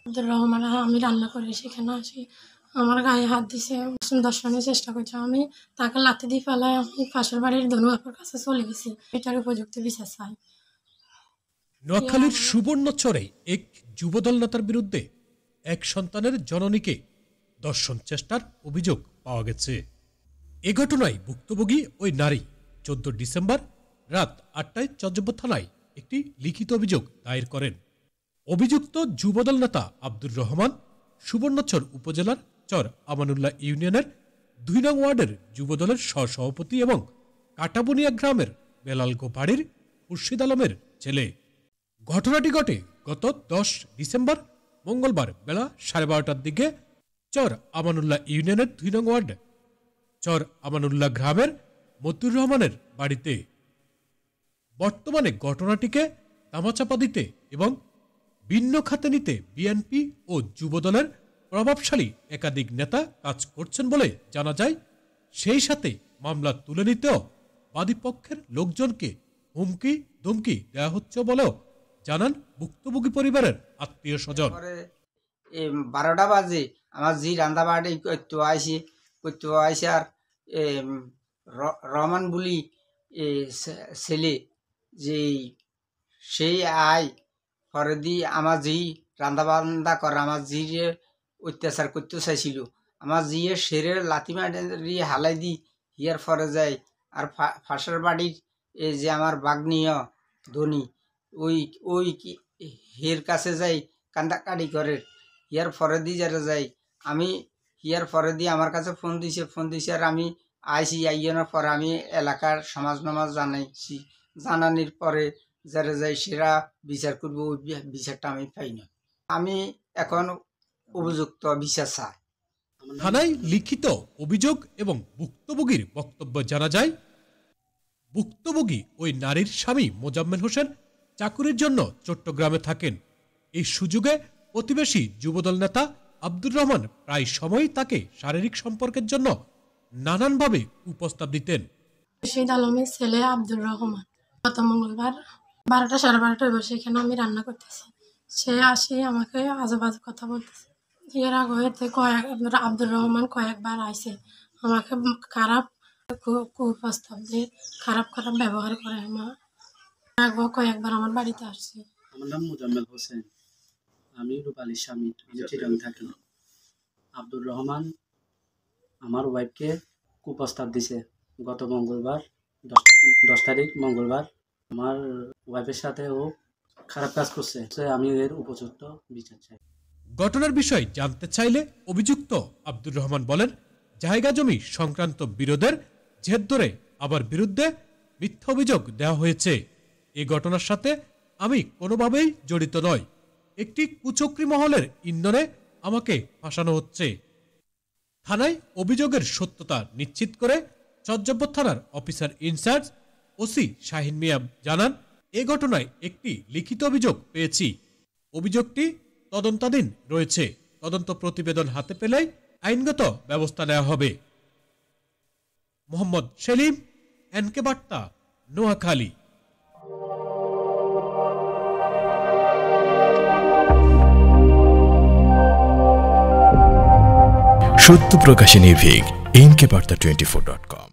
আব্দুর রহমান আমি রান্না করি, সেখানে আসি আমার গায়ে হাত দিছে, দর্শনের চেষ্টা করছে। আমি তাকে লাথি দিয়ে ফেলায় আমি পাশের বাড়ির ধনু আপুর কাছে চলে গেছি। এটার উপযুক্ত বিচার চাই। নোয়াখালীর সুবর্ণচরে এক যুবদল নেতার বিরুদ্ধে এক সন্তানের জননীকে ধর্ষণ চেষ্টার অভিযোগ পাওয়া গেছে। এ ঘটনায় ভুক্তভোগী ওই নারী 14 ডিসেম্বর রাত 8টায় চর্যাপদ থানায় একটি লিখিত অভিযোগ দায়ের করেন। অভিযুক্ত যুবদল নেতা আব্দুর রহমান সুবর্ণচর উপজেলার চর আমানুল্লাহ ইউনিয়নের 2 নং ওয়ার্ডের যুবদলের সহসভাপতি এবং কাটাবনিয়া গ্রামের বেলালগো বাড়ির খুরশিদ আলমের ছেলে। ঘটনাটি ঘটে গত 10 ডিসেম্বর মঙ্গলবার বেলা 12:30টার দিকে চর আমানুল্লাহ ইউনিয়নের 2 নং ওয়ার্ড চর আমানুল্লাহ গ্রামের মতিউর রহমানের বাড়িতে। বর্তমানে ঘটনাটিকে তামাচাপা দিতে এবং ভিন্ন খাতে নিতে বিএনপি ও যুবদলের প্রভাবশালী একাধিক নেতা কাজ করছেন বলে জানা যায়। সেই সাথে মামলা তুলে নিতেও বাদীপক্ষের লোকজনকে হুমকি ধমকি দেওয়া হচ্ছে বলেও জানান ভুক্তভোগী পরিবারের আত্মীয় স্বজন। 12টা বাজে আমার জি রান্দা বাড়ি করতে আইসি আর রহমান বলি ছেলে যে সেই আয় পরে দি আমার জি রান্দা বান্দা করে আমার জি অত্যাচার করতে চাইছিল। আমার জিয়ে সেরের লাথি মারি হালাই দি হিয়ার পরে যায়। আর ফাঁসের বাড়ির যে আমার বাগ্নীয় ধনী ওই হের কাছে যাই কান্দাকাটি করে। হিয়ার পরে দি যারা যাই আমি হিয়ার পরে দিয়ে আমার কাছে ফোন দিছে আর আমি আইসি আইয়ানোর পরে আমি এলাকার সমাজ নামাজ জানাইছি। জানানির পরে যারা যাই সেরা বিচার করবো, ওই বিচারটা আমি পাই না। আমি এখন উপযুক্ত বিচার চাই। থানায় লিখিত অভিযোগ এবং ভুক্তভোগীর বক্তব্য জানা যায়, ভুক্তভোগী ওই নারীর স্বামী মোজাম্মেল হোসেন চাকুরির জন্য চট্টগ্রামে থাকেন। এই সুযোগে প্রতিবেশী যুবদল নেতা আব্দুর রহমান প্রায় সময়ই তাকে শারীরিক সম্পর্কের জন্য নানানভাবে কুপ্রস্তাব দিতেন। খুরশিদ আলমের ছেলে আব্দুর রহমান গত মঙ্গলবার 12টা 12:30 বসে এখানে আমি রান্না করতেছি। সে আসি আমাকে আজেবাজে কথা বলতেছে। এর আগে আব্দুর রহমান কয়েকবার আইসে আমাকে খারাপ কুপ্রস্তাব দিয়ে খারাপ ব্যবহার করে। কয়েকবার আমার বাড়িতে আসছে। আমার নাম মোজাম্মেল হোসেন, আমি রূপালীর স্বামী, আমি চিটাং থাকি। আব্দুর রহমান আমার ওয়াইফকে কুপ্রস্তাব দিছে গত মঙ্গলবার 10 তারিখ মঙ্গলবার। আমার ওয়াইফের সাথে ও খারাপ কাজ করছে, আমি এর উপযুক্ত বিচার চাই। ঘটনার বিষয় জানতে চাইলে অভিযুক্ত আব্দুর রহমান বলেন, জায়গা জমি সংক্রান্ত বিরোধের জের ধরে আবার বিরুদ্ধে মিথ্যা অভিযোগ দেওয়া হয়েছে। এই ঘটনার সাথে আমি কোনোভাবেই জড়িত নয়। একটি কুচক্রী মহলের ইন্ধনে আমাকে ফাঁসানো হচ্ছে। থানায় অভিযোগের সত্যতা নিশ্চিত করে চর্যাপদ থানার অফিসার ইনচার্জ ওসি শাহিন মিয়া জানান, এ ঘটনায় একটি লিখিত অভিযোগ পেয়েছি। অভিযোগটি তদন্তাধীন রয়েছে। তদন্ত প্রতিবেদন হাতে পেলেই আইনগত ব্যবস্থা নেওয়া হবে। মোহাম্মদ সেলিম, এনকে বার্তা, নোয়াখালী। সত্য প্রকাশে নির্ভীক, এনকে বার্তা 24.com।